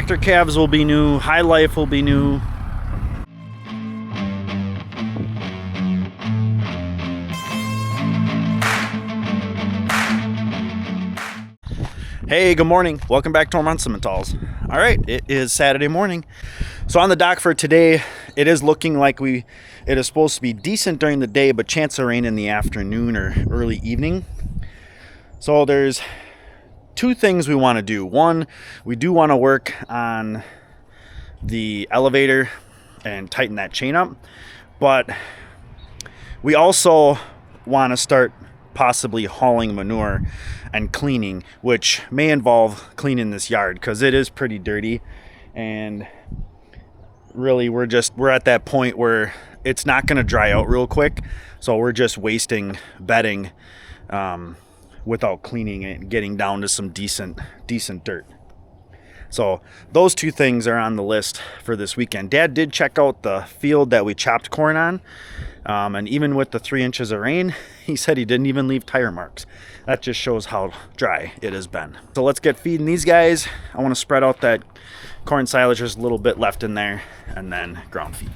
tractor calves will be new. High life will be new. Hey, good morning. Welcome back to Ohrmundt Simmentals. All right, it is Saturday morning. So on the dock for today, it is looking like it is supposed to be decent during the day, but chance of rain in the afternoon or early evening. So there's two things we want to do. One, we do want to work on the elevator and tighten that chain up, but we also want to start possibly hauling manure and cleaning, which may involve cleaning this yard because it is pretty dirty, and really we're at that point where it's not going to dry out real quick, so we're just wasting bedding without cleaning it and getting down to some decent dirt. So those two things are on the list for this weekend. Dad did check out the field that we chopped corn on, and even with the 3 inches of rain, he said he didn't even leave tire marks. That just shows how dry it has been. So let's get feeding these guys. I want to spread out that corn silage. There's a little bit left in there, and then ground feed.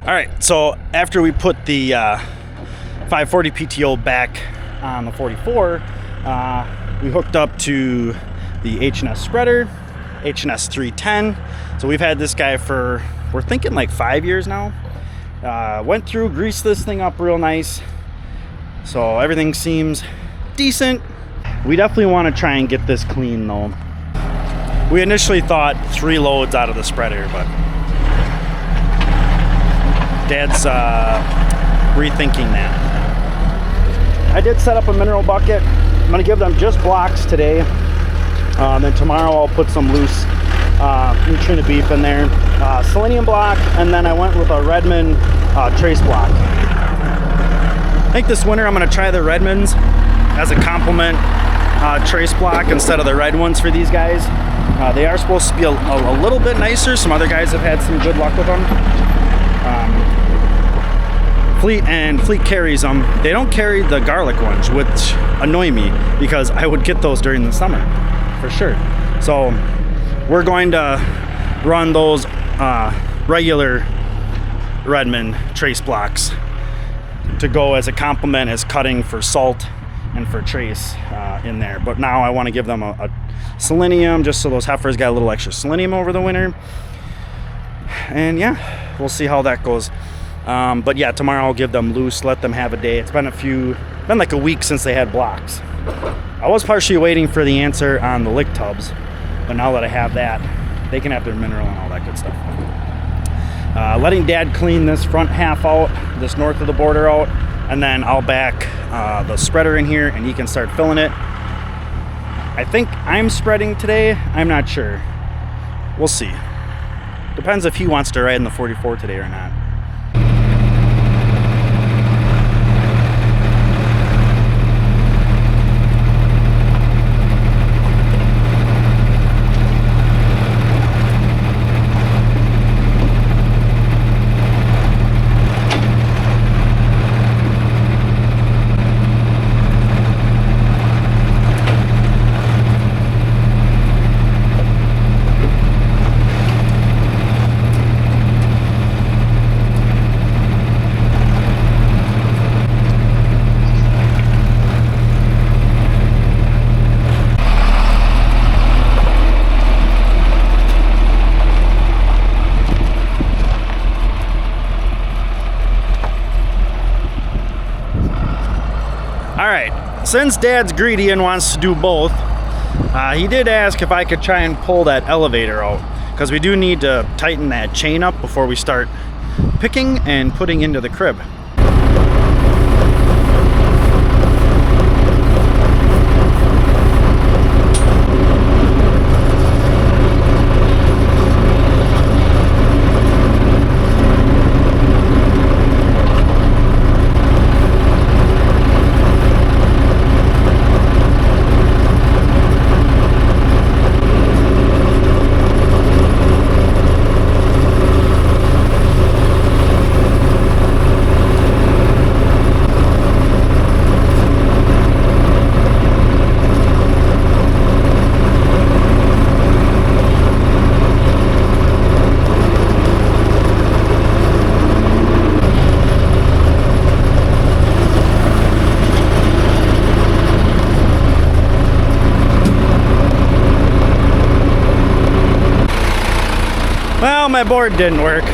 All right, so after we put the 540 PTO back on the 44, we hooked up to the H&S spreader, H&S 310. So we've had this guy for, we're thinking like 5 years now. Went through, greased this thing up real nice. So everything seems decent. We definitely want to try and get this clean though. We initially thought 3 loads out of the spreader, but Dad's rethinking that. I did set up a mineral bucket. I'm gonna give them just blocks today. Then tomorrow I'll put some loose nutrient beef in there. Selenium block, and then I went with a Redmond trace block. I think this winter I'm gonna try the Redmonds as a complement trace block instead of the red ones for these guys. They are supposed to be a little bit nicer. Some other guys have had some good luck with them. Fleet carries them. They don't carry the garlic ones, which annoy me because I would get those during the summer for sure. So we're going to run those regular Redmond trace blocks to go as a complement, as cutting for salt and for trace in there. But now I want to give them a selenium just so those heifers got a little extra selenium over the winter. And yeah, we'll see how that goes. But yeah, tomorrow I'll give them loose, let them have a day. It's been like a week since they had blocks. I was partially waiting for the answer on the lick tubs, but now that I have that, they can have their mineral and all that good stuff. Letting Dad clean this front half out, this north of the border out, and then I'll back the spreader in here and he can start filling it. I think I'm spreading today. I'm not sure. We'll see. Depends if he wants to ride in the 44 today or not. Since Dad's greedy and wants to do both, he did ask if I could try and pull that elevator out, because we do need to tighten that chain up before we start picking and putting into the crib. my board didn't work.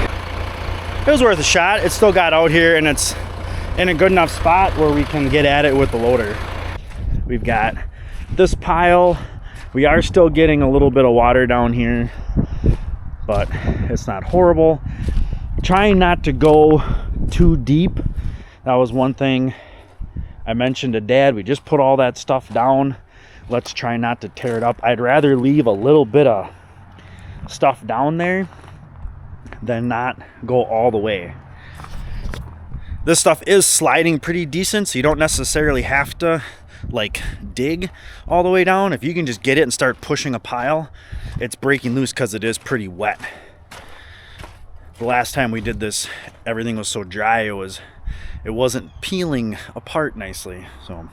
It was worth a shot. It still got out here and it's in a good enough spot where we can get at it with the loader. We've got this pile. We are still getting a little bit of water down here, but it's not horrible. Trying not to go too deep. That was one thing I mentioned to Dad. We just put all that stuff down. Let's try not to tear it up. I'd rather leave a little bit of stuff down there than not go all the way. This stuff is sliding pretty decent, so you don't necessarily have to like dig all the way down. If you can just get it and start pushing a pile, it's breaking loose because it is pretty wet. The last time we did this, everything was so dry, it wasn't peeling apart nicely. So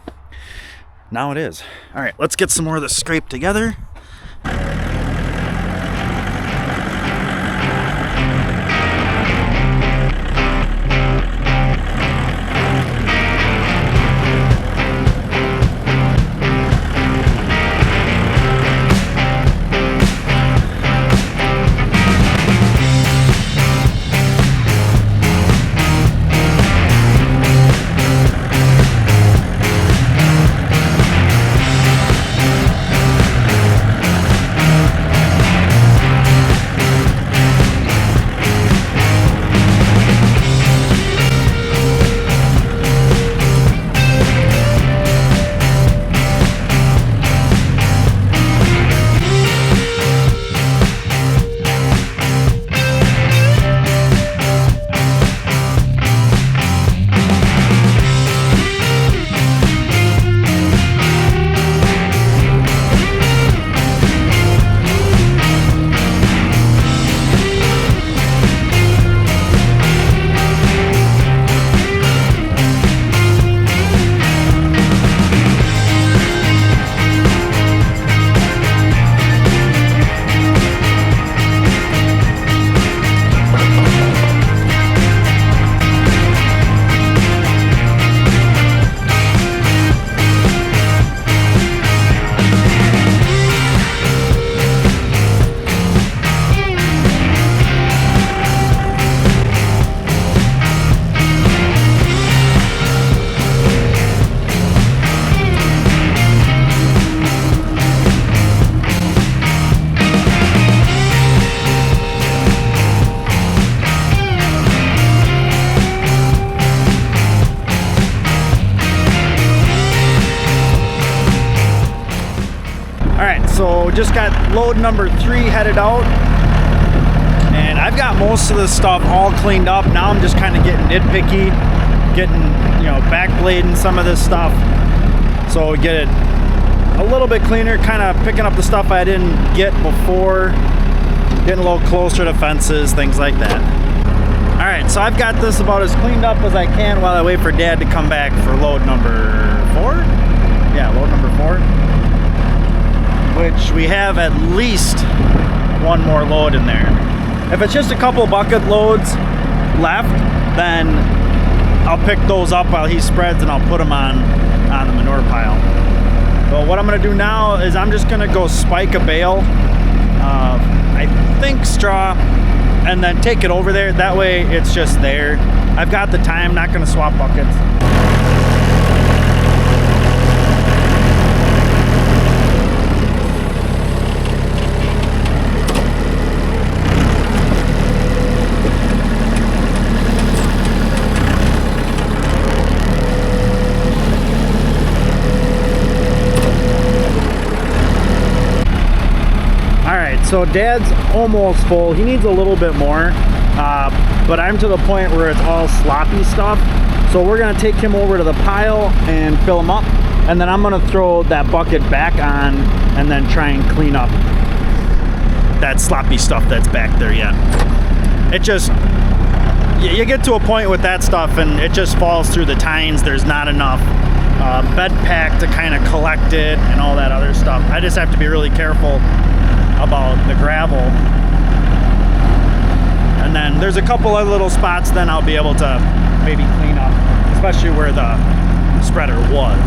now it is. All right, let's get some more of this scraped together. So just got load number 3 headed out, and I've got most of this stuff all cleaned up. Now I'm just kind of getting nitpicky, getting, back blading some of this stuff, so we get it a little bit cleaner, kind of picking up the stuff I didn't get before, getting a little closer to fences, things like that. All right, so I've got this about as cleaned up as I can while I wait for Dad to come back for load number 4. Yeah, load number 4. Which we have at least one more load in there. If it's just a couple bucket loads left, then I'll pick those up while he spreads and I'll put them on the manure pile. But what I'm gonna do now is I'm just gonna go spike a bale of, I think, straw, and then take it over there. That way it's just there. I've got the time, not gonna swap buckets. So Dad's almost full. He needs a little bit more, but I'm to the point where it's all sloppy stuff. So we're gonna take him over to the pile and fill him up, and then I'm gonna throw that bucket back on and then try and clean up that sloppy stuff that's back there yet. It just, you get to a point with that stuff and it just falls through the tines. There's not enough bed pack to kind of collect it and all that other stuff. I just have to be really careful about the gravel. And then there's a couple of little spots then I'll be able to maybe clean up, especially where the spreader was.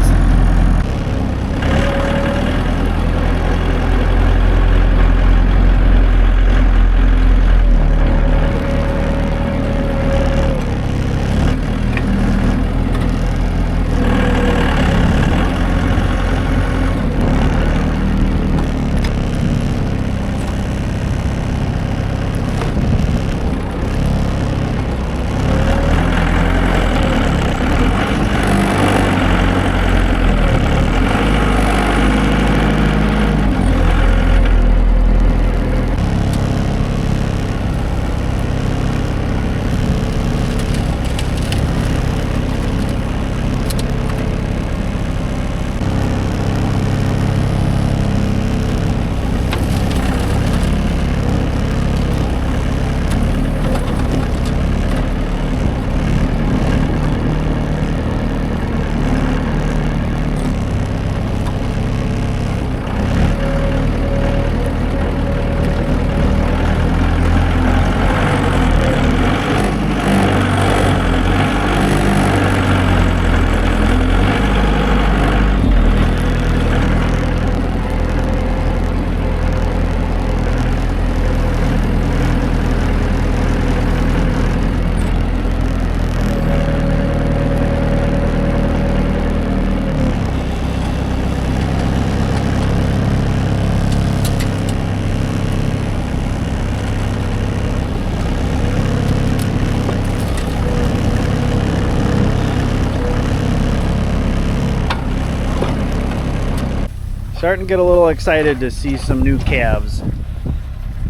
starting to get a little excited to see some new calves.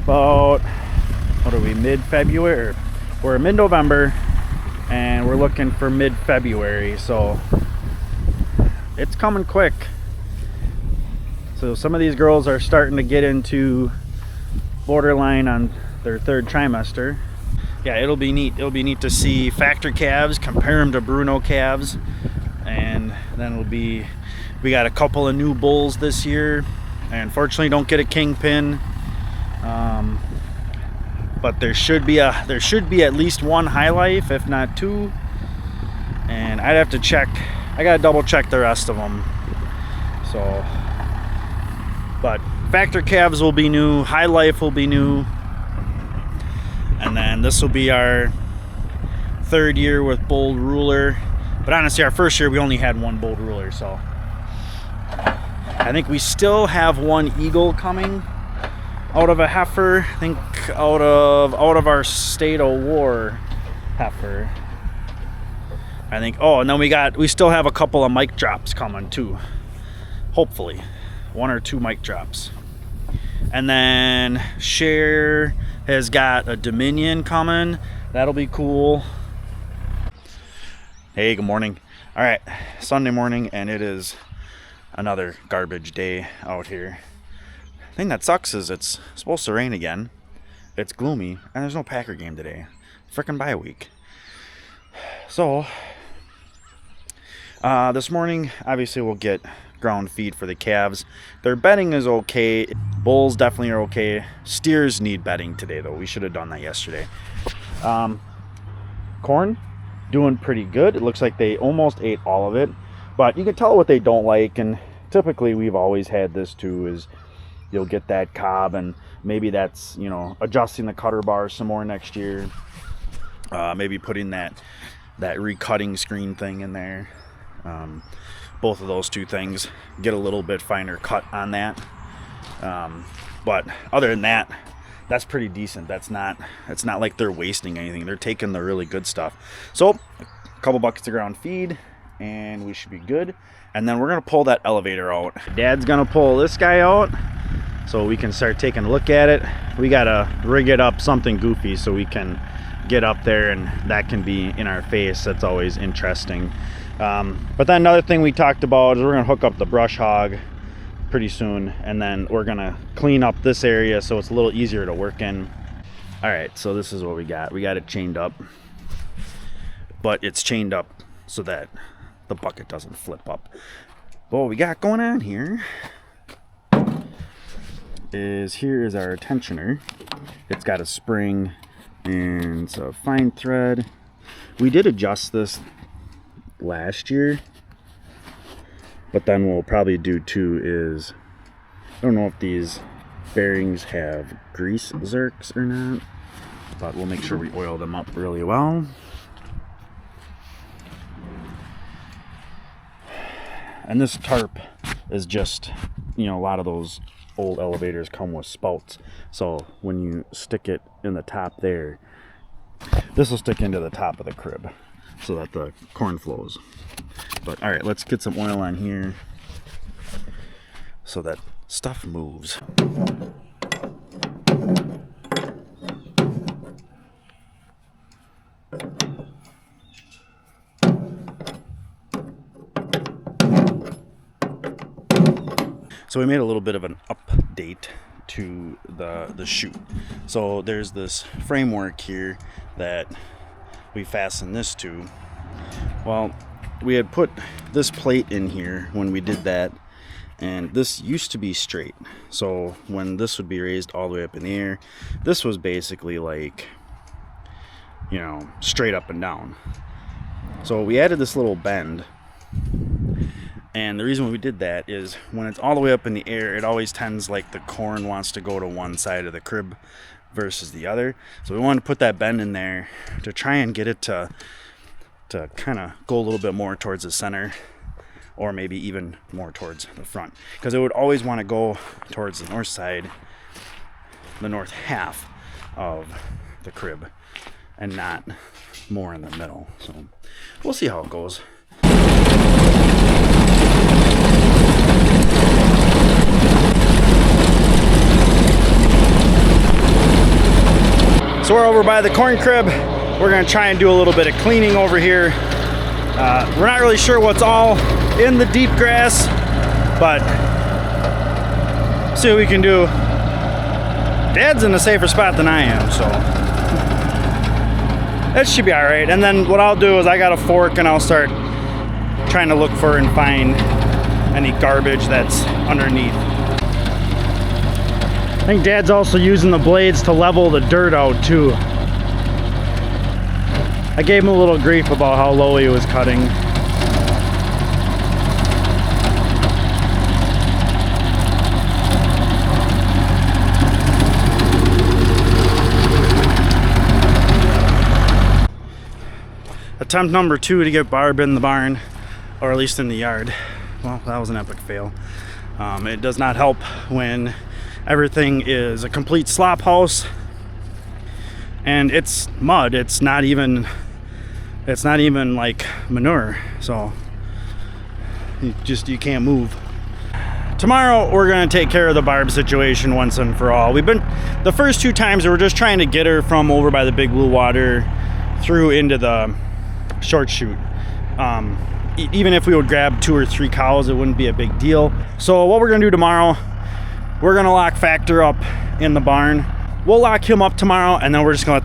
About, what are we, mid-February? We're mid-November and we're looking for mid-February, so it's coming quick. So some of these girls are starting to get into borderline on their third trimester. Yeah, it'll be neat. It'll be neat to see factor calves, compare them to Bruno calves, and then it'll be, we got a couple of new bulls this year. I unfortunately don't get a kingpin, but there should be at least one high life, if not two. And I'd have to check. I gotta double check the rest of them. So, but factor calves will be new, high life will be new, and then this will be our third year with bull ruler. But honestly, our first year we only had one bull ruler, so I think we still have one eagle coming out of a heifer. I think out of our state of war heifer. I think. Oh, and then we still have a couple of mic drops coming too. Hopefully, one or two mic drops. And then Cher has got a Dominion coming. That'll be cool. Hey, good morning. All right, Sunday morning, and it is another garbage day out here. The thing that sucks is it's supposed to rain again. It's gloomy, and there's no Packer game today. Frickin' bye week. So, this morning, obviously, we'll get ground feed for the calves. Their bedding is okay. Bulls definitely are okay. Steers need bedding today, though. We should have done that yesterday. Corn, doing pretty good. It looks like they almost ate all of it, but you can tell what they don't like, and typically we've always had this too, is you'll get that cob, and maybe that's, you know, adjusting the cutter bar some more next year. Maybe putting that recutting screen thing in there. Both of those two things get a little bit finer cut on that. But other than that, that's pretty decent. It's not like they're wasting anything. They're taking the really good stuff. So a couple buckets of ground feed and we should be good. And then we're gonna pull that elevator out. Dad's gonna pull this guy out so we can start taking a look at it. We gotta rig it up something goofy so we can get up there and that can be in our face. That's always interesting. But then another thing we talked about is we're gonna hook up the brush hog pretty soon, and then we're gonna clean up this area so it's a little easier to work in. All right, so this is what we got. We got it chained up, but it's chained up so that the bucket doesn't flip up. But what we got going on here is, here is our tensioner. It's got a spring and it's a fine thread. We did adjust this last year, but then what we'll probably do too is, I don't know if these bearings have grease zerks or not, but we'll make sure we oil them up really well. And this tarp is just, you know, a lot of those old elevators come with spouts, so when you stick it in the top there, this will stick into the top of the crib so that the corn flows. But all right, let's get some oil on here so that stuff moves. So we made a little bit of an update to the chute. So there's this framework here that we fasten this to. Well, we had put this plate in here when we did that, and this used to be straight. So when this would be raised all the way up in the air, this was basically like, you know, straight up and down. So we added this little bend, and the reason we did that is when it's all the way up in the air, it always tends like the corn wants to go to one side of the crib versus the other. So we wanted to put that bend in there to try and get it to kind of go a little bit more towards the center, or maybe even more towards the front, because it would always want to go towards the north side, the north half of the crib, and not more in the middle. So we'll see how it goes. So we're over by the corn crib. We're gonna try and do a little bit of cleaning over here. We're not really sure what's all in the deep grass, but see what we can do. Dad's in a safer spot than I am, so that should be all right. And then what I'll do is I got a fork and I'll start trying to look for and find any garbage that's underneath. I think Dad's also using the blades to level the dirt out too. I gave him a little grief about how low he was cutting. Attempt number 2 to get Barb in the barn, or at least in the yard. Well, that was an epic fail. It does not help when everything is a complete slop house and it's mud. It's not even like manure, so you can't move. Tomorrow we're gonna take care of the Barb situation once and for all. We've been, the first 2 times we were just trying to get her from over by the Big Blue Water through into the short chute. Even if we would grab 2 or 3 cows, it wouldn't be a big deal. So what we're gonna do tomorrow, we're gonna lock Factor up in the barn. We'll lock him up tomorrow, and then we're just gonna let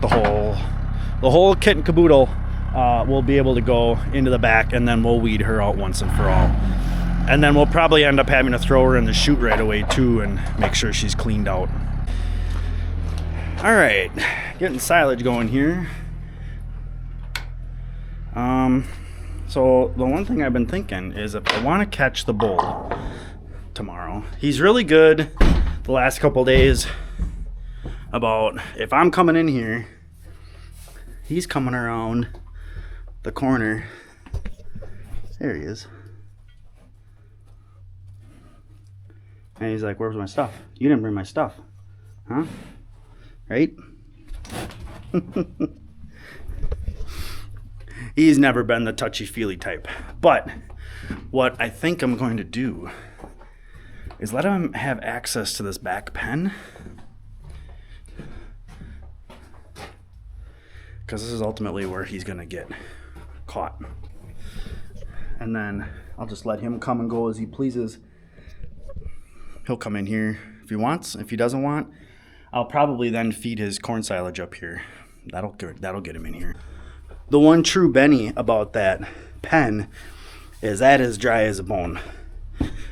the whole kit and caboodle will be able to go into the back, and then we'll weed her out once and for all. And then we'll probably end up having to throw her in the chute right away too and make sure she's cleaned out. All right, getting silage going here. So the one thing I've been thinking is if I want to catch the bull tomorrow, he's really good the last couple days about if I'm coming in here, he's coming around the corner. There he is. And he's like, where's my stuff? You didn't bring my stuff, huh? Right? He's never been the touchy-feely type. But what I think I'm going to do is let him have access to this back pen. Because this is ultimately where he's going to get caught. And then I'll just let him come and go as he pleases. He'll come in here if he wants. If he doesn't want, I'll probably then feed his corn silage up here. That'll get him in here. The one true Benny about that pen is that is dry as a bone.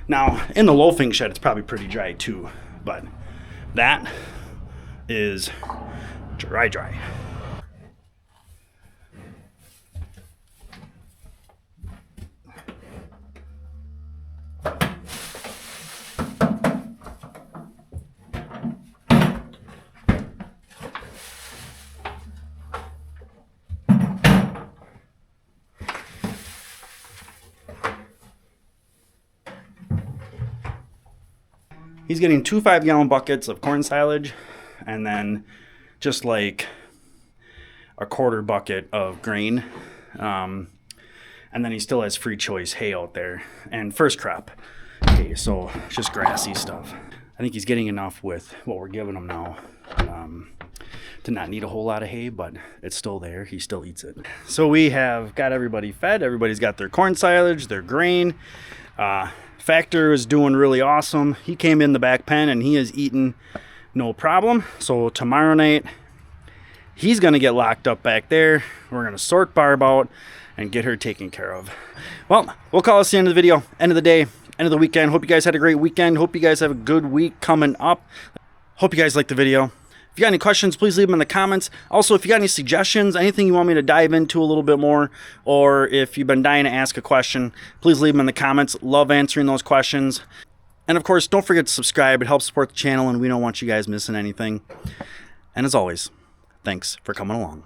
Now, in the loafing shed, it's probably pretty dry too, but that is dry. He's getting 2 5-gallon buckets of corn silage and then just like a 1/4 bucket of grain. And then he still has free choice hay out there and first crop hay, so it's just grassy stuff. I think he's getting enough with what we're giving him now to not need a whole lot of hay, but it's still there. He still eats it. So we have got everybody fed. Everybody's got their corn silage, their grain. Factor is doing really awesome. He came in the back pen and he is eating no problem. So tomorrow night, he's gonna get locked up back there. We're gonna sort Barb out and get her taken care of. Well, we'll call this the end of the video, end of the day, end of the weekend. Hope you guys had a great weekend. Hope you guys have a good week coming up. Hope you guys liked the video. If you got any questions, please leave them in the comments. Also, if you got any suggestions, anything you want me to dive into a little bit more, or if you've been dying to ask a question, please leave them in the comments. Love answering those questions. And of course, don't forget to subscribe. It helps support the channel, and we don't want you guys missing anything. And as always, thanks for coming along.